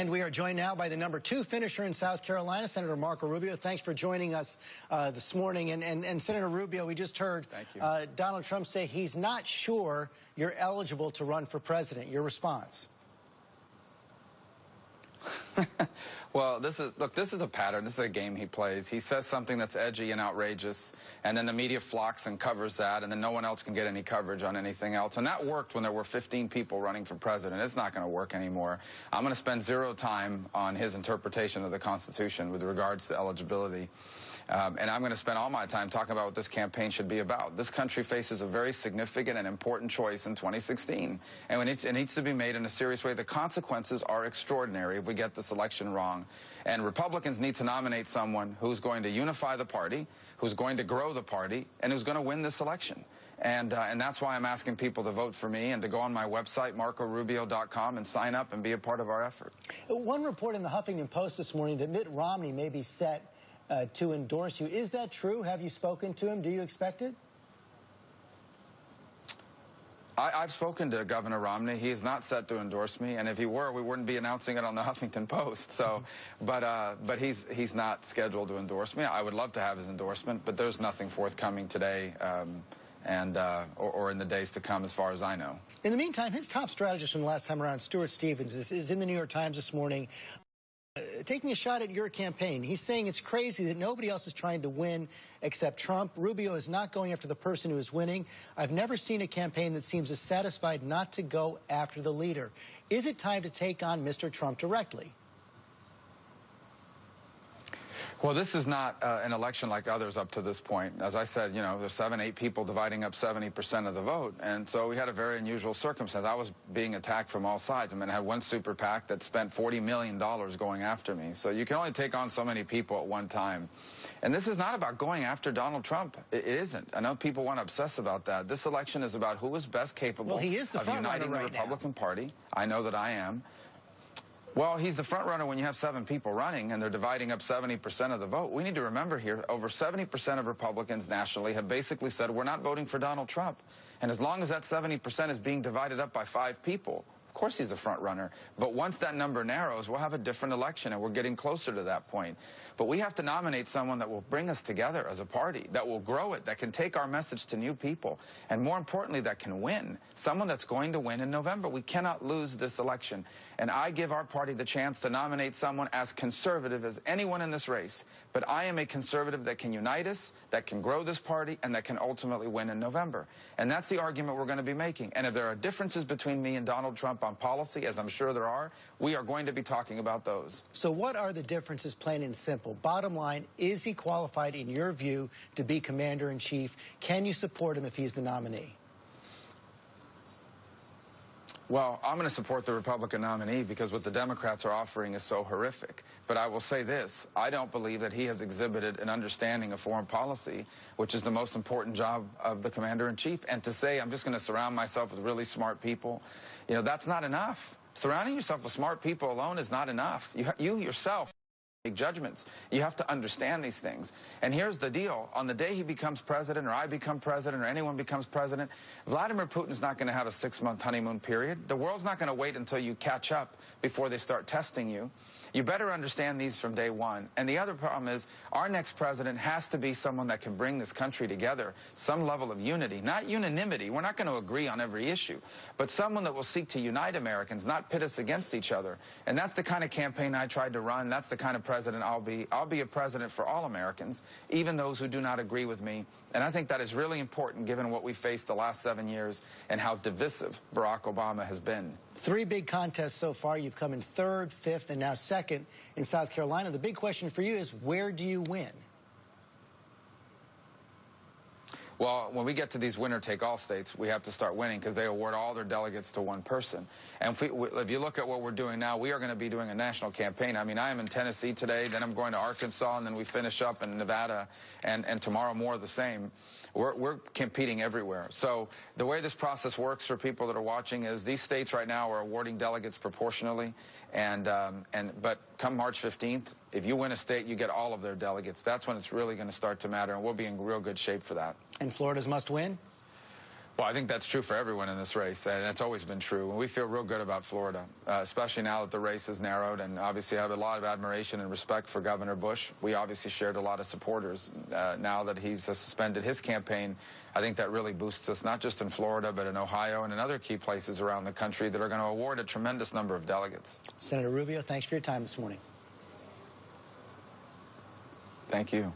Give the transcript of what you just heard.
And we are joined now by the #2 finisher in South Carolina, Senator Marco Rubio. Thanks for joining us this morning. And Senator Rubio, we just heard Donald Trump say he's not sure you're eligible to run for president. Your response? Well, this is a pattern. This is a game he plays. He says something that's edgy and outrageous, and then the media flocks and covers that, and then no one else can get any coverage on anything else. And that worked when there were 15 people running for president. It's not going to work anymore. I'm going to spend zero time on his interpretation of the Constitution with regards to eligibility. And I'm going to spend all my time talking about what this campaign should be about. This country faces a very significant and important choice in 2016, and it needs to be made in a serious way. The consequences are extraordinary if we get this election wrong. And Republicans need to nominate someone who's going to unify the party, who's going to grow the party, and who's going to win this election. And that's why I'm asking people to vote for me and to go on my website, marcorubio.com, and sign up and be a part of our effort. One report in the Huffington Post this morning that Mitt Romney may be set to endorse you. Is that true? Have you spoken to him? Do you expect it? I've spoken to Governor Romney. He is not set to endorse me, and if he were, we wouldn't be announcing it on the Huffington Post. So, but he's not scheduled to endorse me. I would love to have his endorsement, but there's nothing forthcoming today or in the days to come, as far as I know. In the meantime, his top strategist from the last time around, Stuart Stevens, is in the New York Times this morning, taking a shot at your campaign. He's saying it's crazy that nobody else is trying to win except Trump. Rubio is not going after the person who is winning. I've never seen a campaign that seems as satisfied not to go after the leader. Is it time to take on Mr. Trump directly? Well, this is not an election like others up to this point. As I said, you know, there's 7, 8 people dividing up 70% of the vote. And so we had a very unusual circumstance. I was being attacked from all sides. I mean, I had one super PAC that spent $40 million going after me. So you can only take on so many people at one time. And this is not about going after Donald Trump. It isn't. I know people want to obsess about that. This election is about who is best capable of uniting the Republican Party. I know that I am. Well, he's the front runner when you have 7 people running and they're dividing up 70% of the vote. We need to remember here, over 70% of Republicans nationally have basically said we're not voting for Donald Trump. And as long as that 70% is being divided up by 5 people, of course he's the front runner. But once that number narrows, we'll have a different election, and we're getting closer to that point. But we have to nominate someone that will bring us together as a party, that will grow it, that can take our message to new people, and more importantly, that can win. Someone that's going to win in November. We cannot lose this election. And I give our party the chance to nominate someone as conservative as anyone in this race. But I am a conservative that can unite us, that can grow this party, and that can ultimately win in November. And that's the argument we're going to be making. And if there are differences between me and Donald Trump on policy, as I'm sure there are, we are going to be talking about those. So what are the differences, plain and simple? Bottom line, is he qualified, in your view, to be commander-in-chief? Can you support him if he's the nominee? Well, I'm going to support the Republican nominee because what the Democrats are offering is so horrific. But I will say this, I don't believe that he has exhibited an understanding of foreign policy, which is the most important job of the commander-in-chief. And to say I'm just going to surround myself with really smart people, you know, that's not enough. Surrounding yourself with smart people alone is not enough. You yourself make judgments. You have to understand these things. And here's the deal. On the day he becomes president, or I become president, or anyone becomes president, Vladimir Putin's not going to have a 6-month honeymoon period. The world's not going to wait until you catch up before they start testing you. You better understand these from day one. And the other problem is our next president has to be someone that can bring this country together, some level of unity, not unanimity. We're not going to agree on every issue, but someone that will seek to unite Americans, not pit us against each other. And that's the kind of campaign I tried to run. That's the kind of president I'll be. I'll be a president for all Americans, even those who do not agree with me. And I think that is really important given what we faced the last 7 years and how divisive Barack Obama has been. 3 big contests so far. You've come in 3rd, 5th, and now 2nd in South Carolina. The big question for you is, where do you win? Well, when we get to these winner-take-all states, we have to start winning because they award all their delegates to one person. And if you look at what we're doing now, we are going to be doing a national campaign. I mean, I am in Tennessee today, then I'm going to Arkansas, and then we finish up in Nevada, and tomorrow more of the same. We're competing everywhere. So the way this process works for people that are watching is these states right now are awarding delegates proportionally, but come March 15th, if you win a state, you get all of their delegates. That's when it's really going to start to matter, and we'll be in real good shape for that. And Florida's must win? Well, I think that's true for everyone in this race, and it's always been true. And we feel real good about Florida, especially now that the race is narrowed, and obviously I have a lot of admiration and respect for Governor Bush. We obviously shared a lot of supporters. Now that he's suspended his campaign, I think that really boosts us, not just in Florida, but in Ohio and in other key places around the country that are going to award a tremendous number of delegates. Senator Rubio, thanks for your time this morning. Thank you.